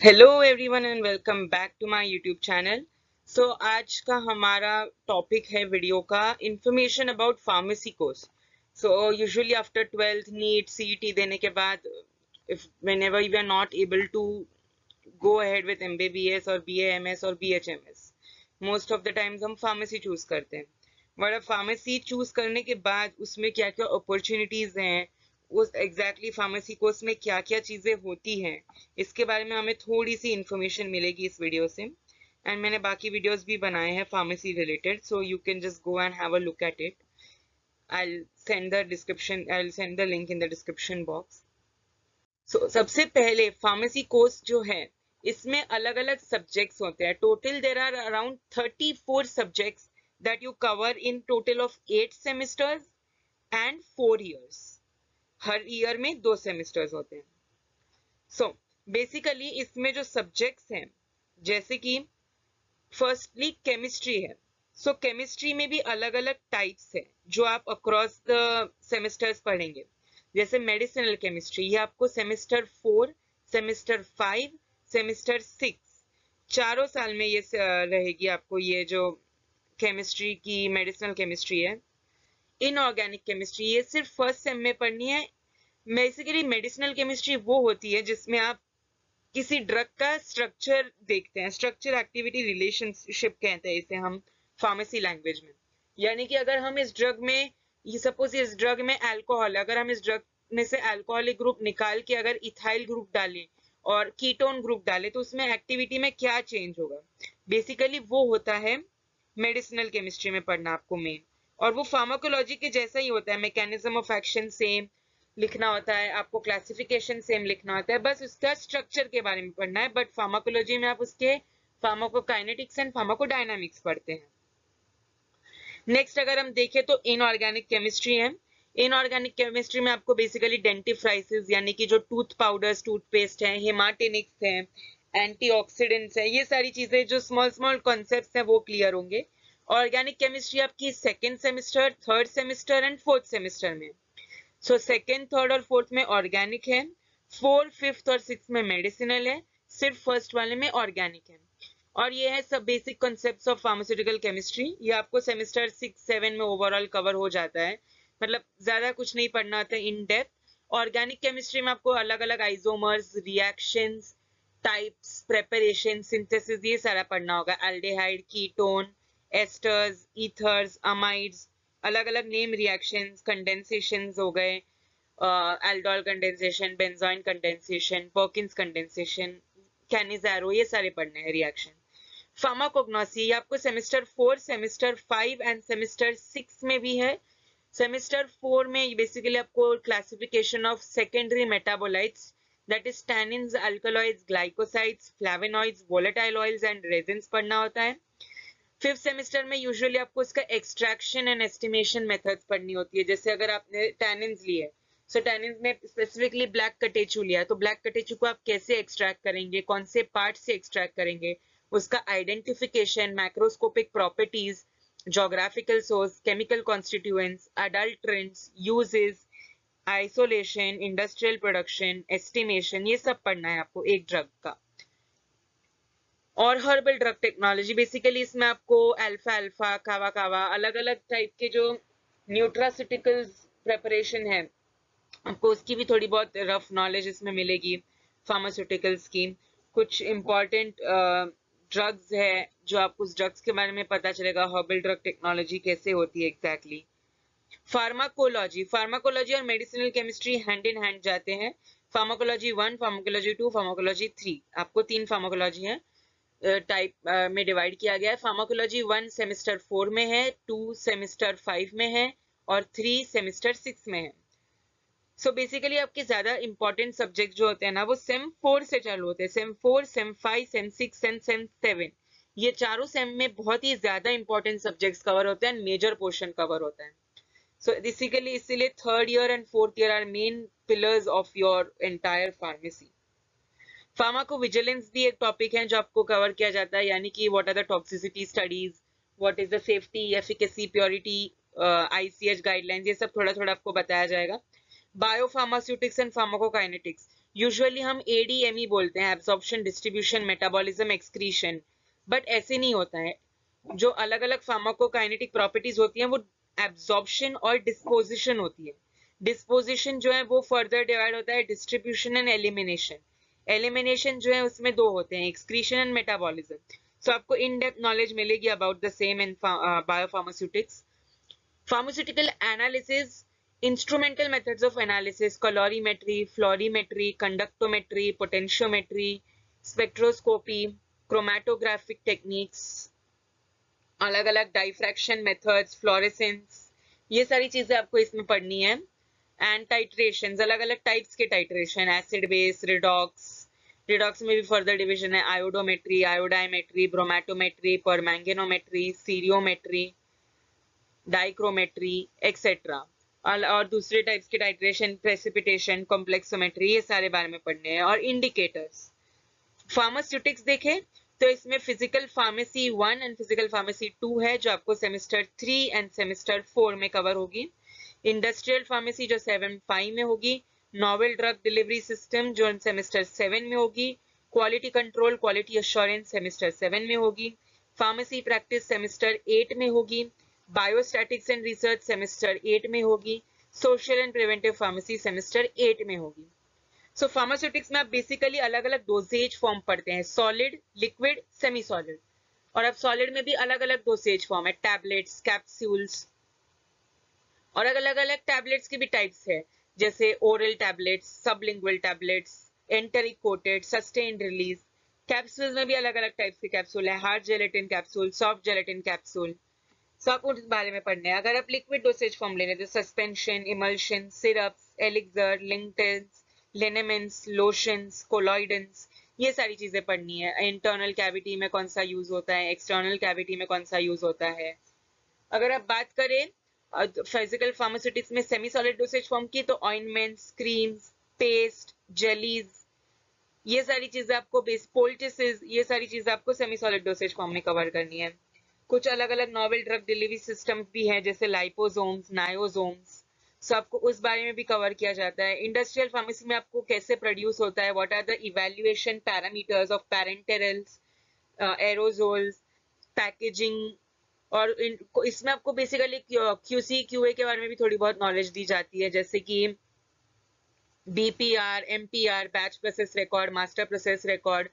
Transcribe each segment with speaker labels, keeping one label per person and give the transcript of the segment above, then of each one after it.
Speaker 1: Hello everyone and welcome back to my YouTube channel. आज का हमारा टॉपिक है वीडियो का information about pharmacy course. Usually after 12th NEET CET देने के बाद if whenever we are not able to go ahead with MBBS और BAMS और BHMS, most of the times हम फार्मेसी चूज करते हैं। बट अब फार्मेसी चूज करने के बाद उसमें क्या क्या अपॉर्चुनिटीज हैं, उस एग्जैक्टली फार्मेसी कोर्स में क्या क्या चीजें होती हैं, इसके बारे में हमें थोड़ी सी इंफॉर्मेशन मिलेगी इस वीडियो से। एंड मैंने बाकी वीडियोस भी बनाए हैं pharmacy related, so you can just go and have a look at it. I'll send the link in the description box. सबसे पहले फार्मेसी कोर्स जो है इसमें अलग अलग सब्जेक्ट्स होते हैं। Total there are around 34 subjects that you cover in total of 8 semesters and 4 years। हर ईयर में 2 सेमेस्टर्स होते हैं। बेसिकली इसमें जो सब्जेक्ट्स हैं, जैसे कि फर्स्टली केमिस्ट्री है। केमिस्ट्री में भी अलग अलग टाइप्स है जो आप अक्रॉस द सेमेस्टर्स पढ़ेंगे। जैसे मेडिसिनल केमिस्ट्री, ये आपको सेमेस्टर 4, सेमेस्टर 5, सेमेस्टर 6 चारों साल में ये रहेगी आपको, ये जो केमिस्ट्री की मेडिसिनल केमिस्ट्री है। इनऑर्गेनिक केमिस्ट्री ये सिर्फ फर्स्ट सेम में पढ़नी है। बेसिकली मेडिसिनल केमिस्ट्री वो होती है जिसमें आप किसी ड्रग का स्ट्रक्चर देखते हैं। स्ट्रक्चर एक्टिविटी रिलेशनशिप कहते हैं इसे हम फार्मेसी लैंग्वेज में। यानी कि अगर हम इस ड्रग में, ये सपोज इस ड्रग में अल्कोहल है, अगर हम इस ड्रग में से अल्कोहलिक ग्रुप निकाल के अगर इथाइल ग्रुप डालें और कीटोन ग्रुप डालें तो उसमें एक्टिविटी में क्या चेंज होगा, बेसिकली वो होता है मेडिसिनल केमिस्ट्री में पढ़ना आपको मेन। और वो फार्माकोलॉजी के जैसा ही होता है, मैकेनिज्म ऑफ एक्शन सेम लिखना होता है, आपको क्लासिफिकेशन सेम लिखना होता है, बस उसका स्ट्रक्चर के बारे में पढ़ना है। बट फार्माकोलॉजी में आप उसके फार्माकोकाइनेटिक्स एंड फार्माकोडायनामिक्स पढ़ते हैं। नेक्स्ट अगर हम देखें तो इनऑर्गेनिक केमिस्ट्री है। इनऑर्गेनिक केमिस्ट्री में आपको बेसिकली डेंटिफ्राइसिस यानी कि जो टूथ पाउडर्स, टूथपेस्ट है, हेमाटेनिक्स है, एंटीऑक्सीडेंट्स है, ये सारी चीजें जो स्मॉल स्मॉल कॉन्सेप्ट्स हैं वो क्लियर होंगे। ऑर्गेनिक केमिस्ट्री आपकी second semester, third semester and fourth semester में। सेकेंड, थर्ड और फोर्थ में ऑर्गेनिक है, फोर्थ, फिफ्थ और सिक्स में मेडिसिनल है, सिर्फ फर्स्ट वाले में ऑर्गेनिक है। और ये है सब basic concepts of pharmaceutical chemistry. ये आपको सेमेस्टर 6-7 में ओवरऑल कवर हो जाता है, मतलब ज्यादा कुछ नहीं पढ़ना होता है इन डेप्थ। ऑर्गेनिक केमिस्ट्री में आपको अलग अलग isomers, reactions, types, preparation, synthesis, ये सारा पढ़ना होगा। Aldehyde, ketone, asters, ethers, amides, अलग अलग नेम रिएक्शंस, कंडेंसेशंस हो गए, aldol condensation, benzoin condensation, Perkins condensation, Cannizzaro, ये सारे पढ़ने हैं रिएक्शन। फार्माकोग्नोसी आपको सेमेस्टर 4, सेमेस्टर 5 एंड सेमेस्टर 6 में भी है। सेमेस्टर 4 में बेसिकली आपको classification of secondary metabolites, that is tannins, alkaloids, glycosides, flavonoids, volatile oils and resins पढ़ना होता है। फिफ्थ सेमेस्टर में यूजुअली आपको इसका एक्सट्रैक्शन एंड एस्टिमेशन मेथड्स पढ़नी होती है। जैसे अगर आपने टैनिन्स लिए, टैनिन्स में स्पेसिफिकली ब्लैक कटेचू लिया, तो ब्लैक कटेचू को आप कैसे एक्सट्रैक्ट करेंगे, कौन से पार्ट से एक्सट्रैक्ट करेंगे, उसका identification, macroscopic properties, geographical source, chemical constituents, adulterants, uses, isolation, industrial production, estimation, ये सब पढ़ना है आपको एक ड्रग का। और हर्बल ड्रग टेक्नोलॉजी, बेसिकली इसमें आपको अल्फा अल्फा, कावा कावा, अलग अलग टाइप के जो न्यूट्रास्यूटिकल्स प्रेपरेशन है, आपको उसकी भी थोड़ी बहुत रफ नॉलेज इसमें मिलेगी। फार्मास्यूटिकल्स की कुछ इंपॉर्टेंट ड्रग्स है जो आपको उस ड्रग्स के बारे में पता चलेगा। हर्बल ड्रग टेक्नोलॉजी कैसे होती है एग्जैक्टली। फार्माकोलॉजी, फार्माकोलॉजी और medicinal chemistry hand in hand जाते हैं। फार्माकोलॉजी 1, फार्माकोलॉजी 2, फार्माकोलॉजी 3, आपको 3 फार्माकोलॉजी है टाइप में डिवाइड किया गया है। फार्माकोलॉजी 1 सेमेस्टर 4 में है, 2 सेमेस्टर 5 में है और 3 सेमेस्टर 6 में है। बेसिकली आपके ज्यादा इंपॉर्टेंट सब्जेक्ट जो होते हैं ना, वो सेम 4 से चालू होते हैं। Same 4, same 5, same 6 and same 7, ये चारों सेम में बहुत ही ज्यादा इंपॉर्टेंट सब्जेक्ट्स कवर होते हैं, मेजर पोर्शन कवर होता है। बेसिकली इसीलिए third year and fourth year are main pillars of your entire pharmacy. Pharmacovigilance भी एक टॉपिक है जो आपको कवर किया जाता है, यानी कि what are the toxicity studies, what is the safety, efficacy, purity, ICH guidelines, ये सब थोड़ा थोड़ा आपको बताया जाएगा। बायोफार्मास्यूटिक्स एंड फार्माकोकाइनेटिक्स, यूजुअली हम ADME बोलते हैं, absorption, distribution, metabolism, excretion, but ऐसे नहीं होता है। जो अलग अलग फार्माकोकाइनेटिक प्रॉपर्टीज होती हैं वो एब्जॉर्प्शन और डिस्पोजिशन होती है। डिस्पोजिशन जो है वो फर्दर डिवाइड होता है डिस्ट्रीब्यूशन एंड एलिमिनेशन। एलिमिनेशन जो है उसमें दो होते हैं, एक्सक्रीशन एंड मेटाबॉलिज्म। सो आपको इन डेप्थ नॉलेज मिलेगी about the same in biopharmaceutics. Pharmaceutical analysis, instrumental methods of analysis, colorimetry, fluorimetry, conductometry, potentiometry, spectroscopy, chromatographic techniques, अलग अलग डाइफ्रैक्शन मेथड्स, फ्लोरेसेंस, ये सारी चीजें आपको इसमें पढ़नी है। एंड टाइट्रेशन, अलग अलग टाइप्स के titration, acid base, redox, redox में भी फर्दर डिवीजन है, आयोडोमेट्री, आयोडाइमेट्री, ब्रोमेटोमेट्री, परमैंगनोमेट्री, सीरियोमेट्री, डाइक्रोमेट्री एक्सेट्रा, और दूसरे टाइप्स के टाइट्रेशन, प्रेसिपिटेशन, कॉम्प्लेक्सोमेट्री, ये सारे बारे में पढ़ने हैं। और इंडिकेटर्स, फार्मास्यूटिक्स देखें तो इसमें physical pharmacy 1 and physical pharmacy 2 है जो आपको सेमेस्टर 3 एंड सेमेस्टर 4 में कवर होगी। इंडस्ट्रियल फार्मेसी जो 7-5 में होगी, नोवेल ड्रग डिलीवरी सिस्टम जो सेमेस्टर 7 में होगी, quality control, quality assurance semester 7 में होगी, फार्मेसी प्रैक्टिस सेमेस्टर 8 में होगी, बायोस्टैटिक्स एंड रिसर्च सेमेस्टर 8 में होगी, social and preventive pharmacy semester 8 में होगी। सो फार्मास्यूटिक्स में आप बेसिकली अलग अलग डोसेज फॉर्म पढ़ते हैं, सॉलिड, लिक्विड, सेमी सॉलिड, और अब सॉलिड में भी अलग अलग डोसेज फॉर्म है, टैबलेट्स, कैप्सूल्स, और अलग अलग टैबलेट्स की भी टाइप्स है, जैसे oral tablets, sublingual tablets, enteric coated, sustained release. Capsules में भी अलग अलग टाइप्स के कैप्सूल है, hard gelatin capsule, soft gelatin capsule, सब उस बारे में पढ़ने हैं। अगर आप लिक्विड डोसेज फॉर्म ले रहे हैं तो suspension, emulsion, syrups, elixir, linctuses, liniments, lotions, colloids, ये सारी चीजें पढ़नी है। इंटरनल कैविटी में कौन सा यूज होता है, एक्सटर्नल कैविटी में कौन सा यूज होता है। अगर आप बात करें फिजिकल फार्मास्यूटिक्स में सेमी सॉलिड डोसेज फॉर्म की, तो ऑइंटमेंट्स, क्रीम्स, पेस्ट, जेलीज, ये सारी चीजें आपको पोल्टिसेस, ये सारी चीजें आपको सेमी सॉलिड डोसेज फॉर्म में कवर करनी है। कुछ अलग अलग नोवेल ड्रग डिलीवरी सिस्टम्स भी हैं, जैसे लाइपोसोम्स, नायोसोम्स, सो आपको उस बारे में भी कवर किया जाता है। इंडस्ट्रियल फार्मेसी में आपको कैसे प्रोड्यूस होता है, what are the evaluation parameters of parenterals, aerosols, packaging, और इसमें आपको बेसिकली QC QA के बारे में भी थोड़ी बहुत नॉलेज दी जाती है, जैसे कि BPR, MPR, batch process record, master process record,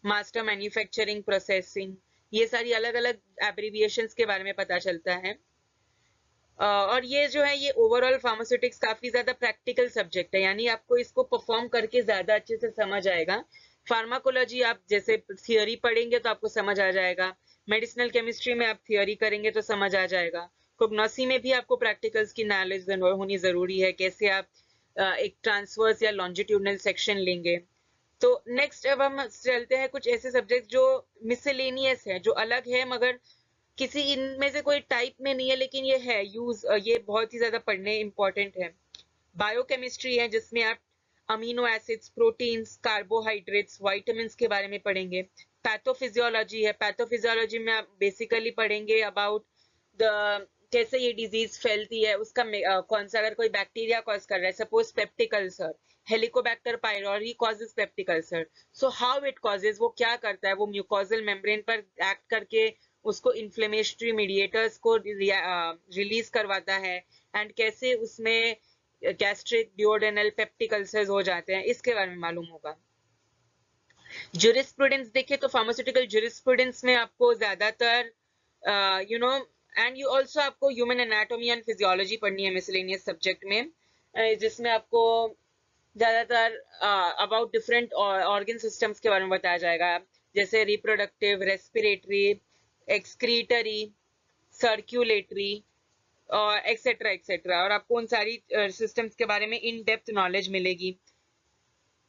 Speaker 1: master manufacturing processing, ये सारी अलग अलग एब्रिविएशंस के बारे में पता चलता है। और ये जो है ये ओवरऑल फार्मास्यूटिक्स काफी ज्यादा प्रैक्टिकल सब्जेक्ट है, यानी आपको इसको परफॉर्म करके ज्यादा अच्छे से समझ आएगा। फार्माकोलॉजी आप जैसे थियोरी पढ़ेंगे तो आपको समझ आ जाएगा, मेडिसिनल केमिस्ट्री में आप थियोरी करेंगे तो समझ आ जाएगा, कोग्नोसी में भी आपको प्रैक्टिकल्स की नॉलेज होनी जरूरी है, कैसे आप एक ट्रांसवर्स या लॉन्जिट्यूडनल सेक्शन लेंगे। तो नेक्स्ट अब हम चलते हैं कुछ ऐसे सब्जेक्ट जो मिसलेनियस है, जो अलग है मगर किसी इनमें से कोई टाइप में नहीं है, लेकिन ये है यूज, ये बहुत ही ज्यादा पढ़ने इंपॉर्टेंट है। बायोकेमिस्ट्री है जिसमें आप amino acids, proteins, carbohydrates, vitamins के बारे में पढ़ेंगे। पैथोफिजियोलॉजी है, पैथोफिजियोलॉजी में आप बेसिकली पढ़ेंगे अबाउट द कैसे ये डिजीज फैलती है, उसका कौन सा, अगर कोई बैक्टीरिया कॉज कर रहा है, suppose peptic ulcer, Helicobacter pylori causes peptic ulcer, so how it causes, वो क्या करता है, वो म्यूकोजल मेम्ब्रेन पर एक्ट करके उसको इन्फ्लेमेटरी मीडिएटर्स को रिलीज करवाता है, एंड कैसे उसमें गैस्ट्रिक, ड्यूओडेनल, पेप्टिक अल्सर्स हो जाते हैं, इसके बारे में मालूम होगा। ज्यूरिस्प्रूडेंस देखें तो फार्मास्यूटिकल ज्यूरिस्प्रूडेंस में आपको ज्यादातर एंड यू ऑल्सो आपको ह्यूमन एनाटॉमी एंड फिजियोलॉजी पढ़नी है मिसलेनियस सब्जेक्ट में, जिसमें आपको ज्यादातर अबाउट डिफरेंट ऑर्गन सिस्टम्स के बारे में बताया जाएगा, जैसे रिप्रोडक्टिव, रेस्पिरेटरी, एक्सक्रीटरी, सर्क्यूलेटरी, और एक्सेट्रा एक्सेट्रा, और आपको उन सारी सिस्टम्स के बारे में इन डेप्थ नॉलेज मिलेगी,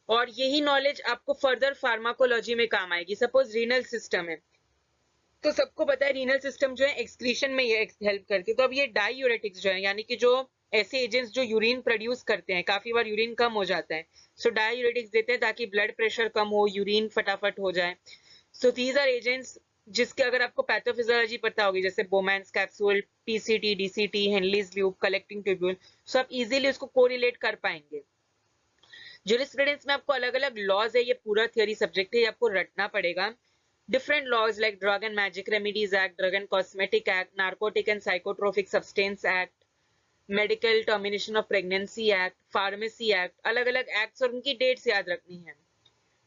Speaker 1: और यही नॉलेज आपको फर्दर फार्माकोलॉजी में काम आएगी। सपोज रीनल सिस्टम है, तो सबको पता है रीनल सिस्टम जो है एक्सक्रीशन में ये हेल्प करती है, तो अब ये डाईयूरेटिक्स जो है, यानी कि जो ऐसे एजेंट्स जो यूरिन प्रोड्यूस करते हैं, काफी बार यूरिन कम हो जाता है, सो डाईयूरेटिक्स देते हैं ताकि ब्लड प्रेशर कम हो, यूरिन फटाफट हो जाए। सो दीज आर एजेंट्स जिसके अगर आपको पैथोफिजियोलॉजी पता होगी, जैसे Bowman's capsule, PCT, DCT, Henle's loop, collecting tubule, so आप इजीली उसको कोरिलेट कर पाएंगे। ज्यूरिस्प्रूडेंस में आपको अलग अलग लॉज है, ये पूरा थियरी सब्जेक्ट है, ये आपको रटना पड़ेगा. Different laws like drug and magic remedies act, drug and cosmetic act, narcotic and psychotropic substance act, medical termination of pregnancy act, pharmacy act, अलग अलग एक्ट्स और उनकी डेट्स याद रखनी है.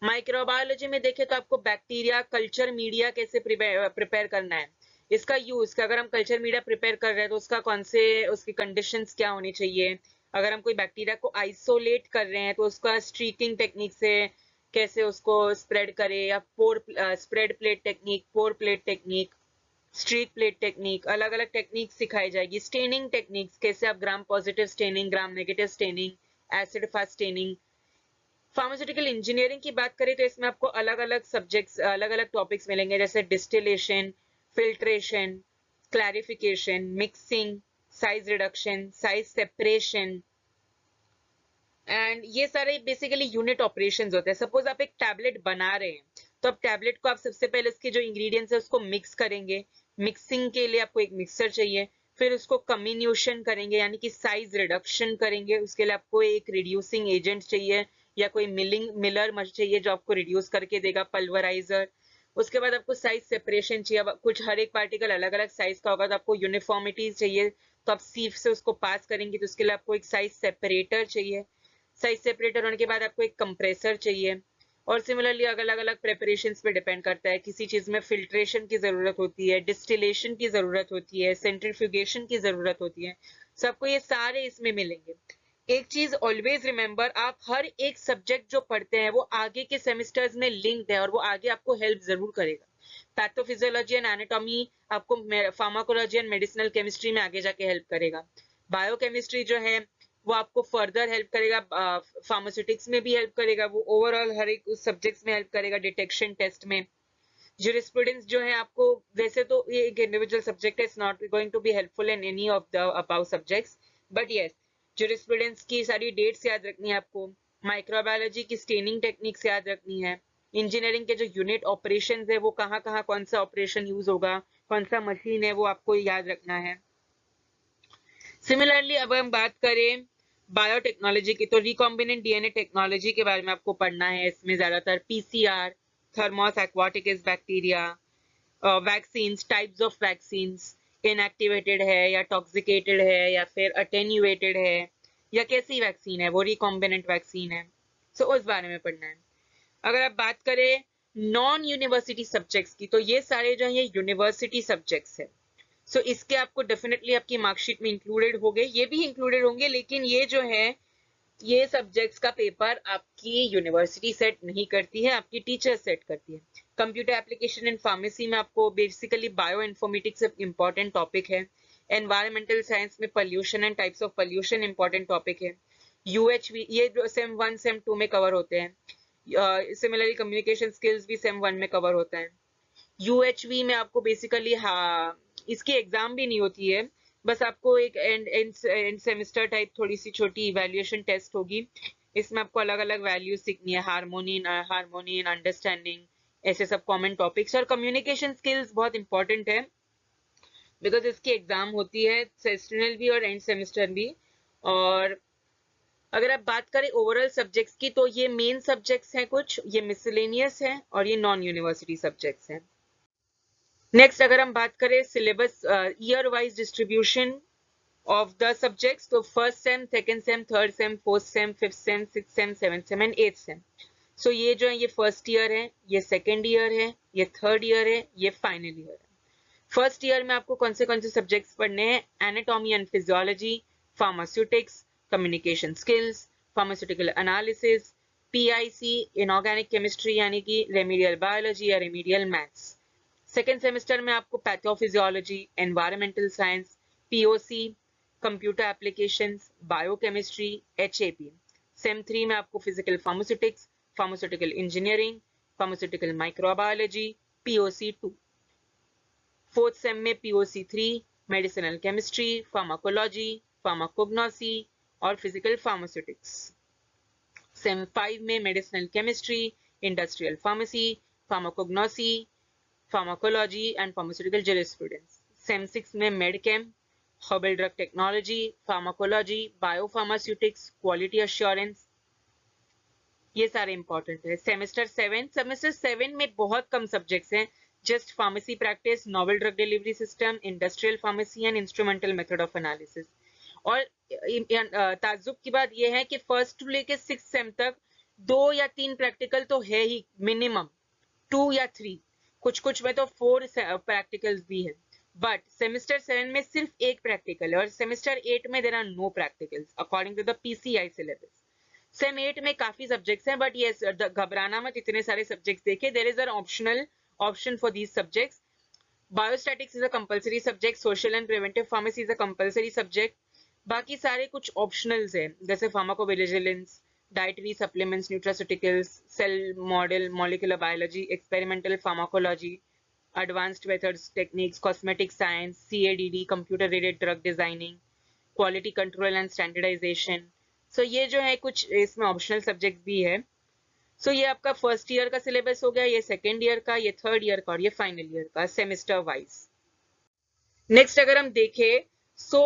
Speaker 1: माइक्रोबायोलॉजी में देखें तो आपको बैक्टीरिया कल्चर मीडिया कैसे प्रिपेयर करना है, इसका यूज, अगर हम कल्चर मीडिया प्रिपेयर कर रहे हैं तो उसका कौन से, उसकी कंडीशंस क्या होनी चाहिए. अगर हम कोई बैक्टीरिया को आइसोलेट कर रहे हैं तो उसका स्ट्रीकिंग टेक्निक से कैसे उसको स्प्रेड करें, या pour spread plate technique, pour plate technique, streak plate technique, अलग अलग टेक्निक सिखाई जाएगी. स्टेनिंग टेक्निक्स, कैसे आप Gram positive staining, Gram negative staining, acid fast staining. Pharmaceutical engineering की बात करें तो इसमें आपको अलग अलग सब्जेक्ट्स, अलग अलग टॉपिक्स मिलेंगे, जैसे distillation, filtration, clarification, mixing, size reduction, size separation, and ये सारे बेसिकली यूनिट ऑपरेशंस होते हैं. सपोज आप एक टैबलेट बना रहे हैं तो अब टैबलेट को आप सबसे पहले उसके जो इंग्रेडिएंट्स है उसको मिक्स करेंगे. मिक्सिंग के लिए आपको एक मिक्सर चाहिए, फिर उसको कम्बिन्यूशन करेंगे यानी कि साइज रिडक्शन करेंगे, उसके लिए आपको एक रिड्यूसिंग एजेंट चाहिए या कोई मिलर मशीन चाहिए जो आपको रिड्यूस करके देगा, पल्वराइजर. उसके बाद आपको साइज सेपरेशन चाहिए, कुछ हर एक पार्टिकल अलग अलग साइज का होगा तो आपको यूनिफॉर्मिटी चाहिए, तो आप सीफ से उसको पास करेंगे तो उसके लिए आपको एक साइज सेपरेटर चाहिए. साइज सेपरेटर होने के बाद आपको एक कंप्रेसर चाहिए. और सिमिलरली अलग अलग प्रेपरेशंस पे डिपेंड करता है, किसी चीज में फिल्ट्रेशन की जरूरत होती है, डिस्टिलेशन की जरूरत होती है, सेंट्रीफ्यूगेशन की जरूरत होती है, सबको ये सारे इसमें मिलेंगे. एक चीज ऑलवेज रिमेंबर, आप हर एक सब्जेक्ट जो पढ़ते हैं वो आगे के सेमेस्टर्स में लिंक्ड है और वो आगे आपको हेल्प जरूर करेगा. पैथोफिजियोलॉजी एंड एनाटॉमी आपको फार्माकोलॉजी एंड मेडिसिनल केमिस्ट्री में आगे जाके हेल्प करेगा. बायोकेमिस्ट्री जो है वो आपको फर्दर हेल्प करेगा, फार्मास्यूटिक्स में भी हेल्प करेगा, वो ओवरऑल हर एक उस सब्जेक्ट्स में हेल्प करेगा, डिटेक्शन टेस्ट में. ज्यूरिस्प्रूडेंस जो है आपको, वैसे तो ये एक इंडिविजुअल सब्जेक्ट है, it's not going to be helpful in any of the about subjects, but yes jurisprudence की सारी डेट्स याद रखनी है आपको, माइक्रोबायोलॉजी की स्टेनिंग टेक्निक्स याद रखनी है, इंजीनियरिंग के जो यूनिट ऑपरेशन है वो कहाँ कहाँ कौन सा ऑपरेशन यूज होगा, कौन सा मशीन है वो आपको याद रखना है. सिमिलरली अब हम बात करें बायोटेक्नोलॉजी की, तो रिकॉम्बिनेंट डीएनए टेक्नोलॉजी के बारे में आपको पढ़ना है. इसमें ज्यादातर PCR, thermos aquaticus bacteria, vaccines, types of vaccines, inactivated है या टॉक्सिकेटेड है या फिर अटेन्यूएटेड है या कैसी वैक्सीन है, वो रिकॉम्बिनेंट वैक्सीन है, सो उस बारे में पढ़ना है. अगर आप बात करें नॉन यूनिवर्सिटी सब्जेक्ट्स की, तो ये सारे जो है ये यूनिवर्सिटी सब्जेक्ट्स है. सो इसके आपको डेफिनेटली आपकी मार्कशीट में इंक्लूडेड होंगे, ये भी इंक्लूडेड होंगे, लेकिन ये जो है ये सब्जेक्ट्स का पेपर आपकी यूनिवर्सिटी सेट नहीं करती है, आपकी टीचर सेट करती है. कंप्यूटर एप्लीकेशन इन फार्मेसी में आपको basically bio informatics important topic है. एनवायरमेंटल साइंस में pollution and types of pollution important topic है. यूएचवी ये सेम 1 सेम 2 में कवर होते हैं. सिमिलरली कम्युनिकेशन स्किल्स भी सेम 1 में कवर होता है. यूएचवी में आपको बेसिकली इसकी एग्जाम भी नहीं होती है, बस आपको एक एंड सेमेस्टर टाइप थोड़ी सी छोटी इवैल्यूएशन टेस्ट होगी. इसमें आपको अलग अलग वैल्यूज सीखनी है, हार्मोनी अंडरस्टैंडिंग, ऐसे सब कॉमन टॉपिक्स. और कम्युनिकेशन स्किल्स बहुत इंपॉर्टेंट है बिकॉज इसकी एग्जाम होती है सेमेस्टरल भी और एंड सेमेस्टर भी. और अगर आप बात करें ओवरऑल सब्जेक्ट्स की, तो ये मेन सब्जेक्ट्स हैं कुछ, ये मिसलेनियस है और ये नॉन यूनिवर्सिटी सब्जेक्ट्स हैं. नेक्स्ट अगर हम बात करें syllabus year wise distribution of the subjects, तो first sem, second sem, third sem, fourth sem, fifth sem, sixth sem, seventh sem and eighth sem. So ये जो है ये फर्स्ट ईयर है, ये सेकंड ईयर है, ये थर्ड ईयर है, ये फाइनल ईयर है. फर्स्ट ईयर में आपको कौन से सब्जेक्ट्स पढ़ने हैं? Anatomy and physiology, pharmaceutics, communication skills, pharmaceutical analysis, PIC, inorganic chemistry यानी कि रेमेडियल बायोलॉजी या रेमेडियल मैथ्स. सेकेंड सेमेस्टर में आपको pathophysiology, environmental science, POC, computer applications, biochemistry, HAP. Sem 3 में आपको physical pharmaceutics, pharmaceutical engineering, pharmaceutical microbiology, POC 2. Fourth sem में POC 3, medicinal chemistry, pharmacology, pharmacognosy और physical pharmaceutics. Same 5 में medicinal chemistry, industrial pharmacy, pharmacognosy, pharmacology and pharmaceutical jurisprudence. Same 6 में मेडकेम, herbal drug technology, pharmacology, biopharmaceutics, quality assurance. ये सारे important है। Semester 7 में बहुत कम subjects हैं, just pharmacy practice, novel drug delivery system, industrial pharmacy and instrumental method of analysis. और ताज्जुब की बात यह है कि फर्स्ट टू लेके 6 सेम तक 2 या 3 प्रैक्टिकल तो है ही मिनिमम, 2 या 3, कुछ में तो 4 प्रैक्टिकल्स भी है। बट सेमेस्टर 7 में सिर्फ एक प्रैक्टिकल है और सेमेस्टर 8 में there are no practicals according to the PCI syllabus. Sem 8 में काफी सब्जेक्ट्स हैं, बट ये घबराना मत, इतने सारे सब्जेक्ट्स देखे, there is an optional option for these subjects. Biostatistics is a compulsory subject, social and preventive pharmacy is a compulsory subject, बाकी सारे कुछ ऑप्शनल्स हैं, जैसे pharmacovigilance, dietary supplements, nutraceuticals, cell model, molecular biology, experimental pharmacology, advanced methods techniques, cosmetic science, CADD, computer aided drug designing, quality control and standardization. So ये जो है कुछ इसमें ऑप्शनल सब्जेक्ट भी है। सो ये आपका फर्स्ट ईयर का सिलेबस हो गया, ये सेकेंड ईयर का, ये थर्ड ईयर का और ये फाइनल ईयर का सेमेस्टर वाइज। नेक्स्ट अगर हम देखें, सो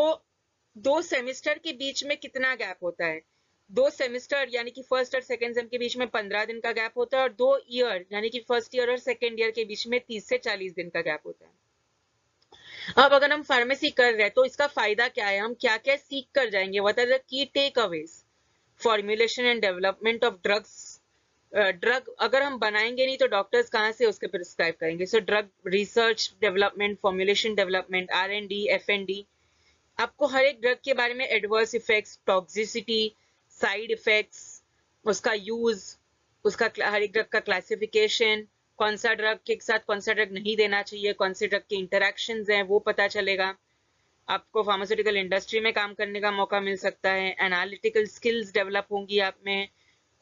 Speaker 1: 2 सेमेस्टर के बीच में कितना गैप होता है? 2 सेमेस्टर यानी कि फर्स्ट और सेकेंड सेम के बीच में 15 दिन का गैप होता है, और 2 ईयर यानी कि फर्स्ट ईयर और सेकेंड ईयर के बीच में 30 से 40 दिन का गैप होता है। अब अगर हम फार्मेसी कर रहे हैं तो इसका फायदा क्या है, हम क्या क्या सीख कर जाएंगे, what are the key takeaways? Formulation and development of drugs. Drug अगर हम बनाएंगे नहीं तो डॉक्टर्स कहाँ से उसके प्रिस्क्राइब करेंगे? So drug research development, formulation development, R&D, F&D, आपको हर एक ड्रग के बारे में adverse effects, toxicity, side effects, उसका यूज, उसका हर एक ड्रग का क्लासिफिकेशन, कौन सा ड्रग के साथ कौन सा ड्रग नहीं देना चाहिए, कौन से ड्रग के इंटरेक्शंस हैं वो पता चलेगा। आपको फार्मास्यूटिकल इंडस्ट्री में काम करने का मौका मिल सकता है, एनालिटिकल स्किल्स डेवलप होंगी आप में,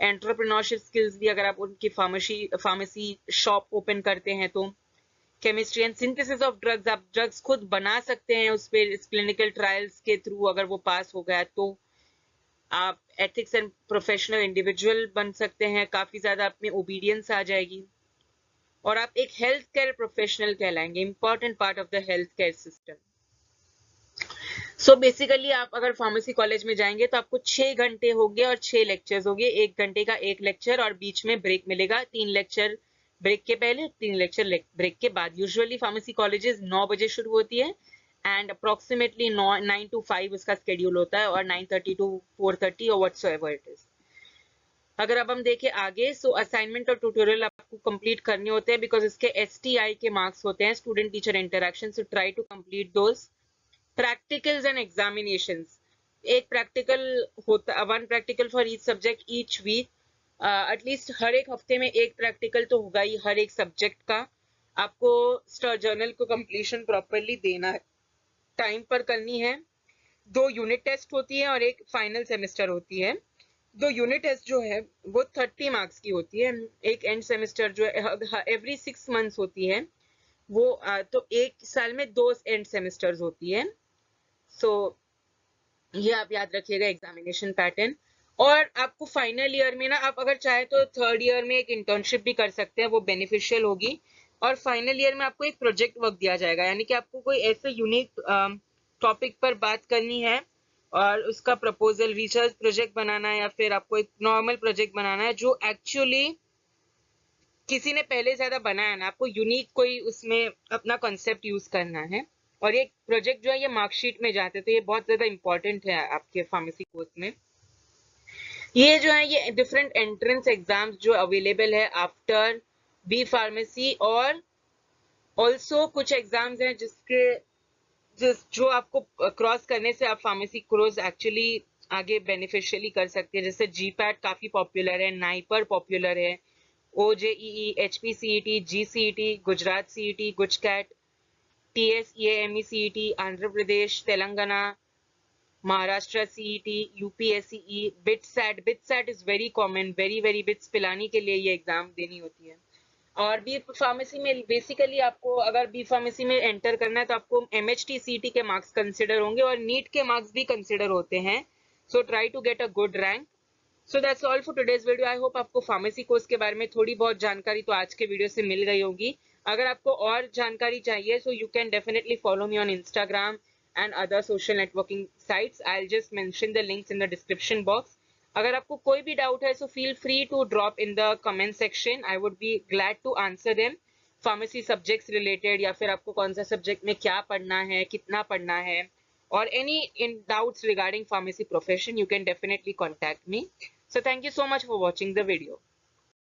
Speaker 1: एंटरप्रेन्योरशिप स्किल्स भी, अगर आप उनकी फार्मेसी शॉप ओपन करते हैं तो, chemistry and synthesis of drugs, आप ड्रग्स खुद बना सकते हैं उस पे क्लिनिकल ट्रायल्स के थ्रू, अगर वो पास हो गया तो आप एथिक्स एंड प्रोफेशनल इंडिविजुअल बन सकते हैं, काफी ज्यादा आप में ओबीडियंस आ जाएगी और आप एक हेल्थ केयर प्रोफेशनल कहलाएंगे, important part of the health care system. So basically आप अगर फार्मेसी कॉलेज में जाएंगे तो आपको 6 घंटे होंगे और 6 लेक्चर्स होंगे, 1 घंटे का 1 लेक्चर और बीच में ब्रेक मिलेगा, 3 लेक्चर ब्रेक के पहले, 3 लेक्चर ब्रेक के बाद। यूजुअली फार्मेसी कॉलेजेस 9 बजे शुरू होती है एंड अप्रोक्सीमेटली 9 to 5 उसका स्केड्यूल होता है, और 9:30 to 4:30 और व्हाटसोएवर इट इज। अगर अब हम देखें आगे, सो असाइनमेंट और ट्यूटोरियल आपको कंप्लीट करने होते हैं, बिकॉज इसके STI के मार्क्स होते हैं, student teacher interaction, so try to complete those. Practicals and examinations, एक प्रैक्टिकल होता, 1 practical for each subject each week, at least हर एक हफ्ते में एक प्रैक्टिकल तो होगा ही हर एक सब्जेक्ट का। आपको स्टार जर्नल को कंप्लीशन प्रॉपरली देना है, टाइम पर करनी है। 2 यूनिट टेस्ट होती है और एक फाइनल सेमेस्टर होती है। 2 यूनिट टेस्ट जो है वो 30 मार्क्स की होती है, एक एंड सेमेस्टर जो है एवरी 6 मंथ्स होती है वो, तो एक साल में 2 एंड सेमेस्टर्स होती है। सो ये आप याद रखिएगा एग्जामिनेशन पैटर्न। और आपको फाइनल ईयर में ना, आप अगर चाहे तो थर्ड ईयर में एक इंटर्नशिप भी कर सकते हैं, वो बेनिफिशियल होगी। और फाइनल ईयर में आपको एक प्रोजेक्ट वर्क दिया जाएगा, यानी कि आपको कोई ऐसे यूनिक टॉपिक पर बात करनी है और उसका प्रपोजल, रिसर्च प्रोजेक्ट बनाना है, या फिर आपको एक नॉर्मल प्रोजेक्ट बनाना है जो एक्चुअली किसी ने पहले ज्यादा बनाया ना, आपको यूनिक कोई उसमें अपना कॉन्सेप्ट यूज करना है। और ये प्रोजेक्ट जो है ये मार्कशीट में जाते हैं, तो ये बहुत ज्यादा इंपॉर्टेंट है आपके फार्मेसी कोर्स में। ये जो है ये डिफरेंट एंट्रेंस एग्जाम्स जो अवेलेबल है आफ्टर बी फार्मेसी, और ऑल्सो कुछ एग्जाम्स हैं जो आपको क्रॉस करने से आप फार्मेसी कोर्स एक्चुअली आगे बेनिफिशियली कर सकते हैं। जैसे GPAT काफी पॉपुलर है, नाइपर पॉपुलर है, OJEE, HPCET, GCET, Gujarat CET, गुजकैट, TSEAME CET, Andhra Pradesh, Telangana, Maharashtra CET, UPSCE, BITSAT is very common, very bits Pilani के लिए ये एग्जाम देनी होती है। और बी फार्मेसी में बेसिकली आपको अगर बी फार्मेसी में एंटर करना है तो आपको MHT CET के मार्क्स कंसिडर होंगे और नीट के मार्क्स भी कंसिडर होते हैं। So try to get a good rank. So that's all for today's video. I hope आपको फार्मेसी कोर्स के बारे में थोड़ी बहुत जानकारी तो आज के वीडियो से मिल गई होगी। अगर आपको और जानकारी चाहिए so you can definitely follow me on Instagram and other social networking sites. I'll just mention the links in the description box. अगर आपको कोई भी डाउट है, so feel free to drop in the comment section, I would be glad to answer them. Pharmacy subjects related, या फिर आपको कौन सा सब्जेक्ट में क्या पढ़ना है, कितना पढ़ना है, or any in doubts regarding pharmacy profession, you can definitely contact me. So thank you so much for watching the video.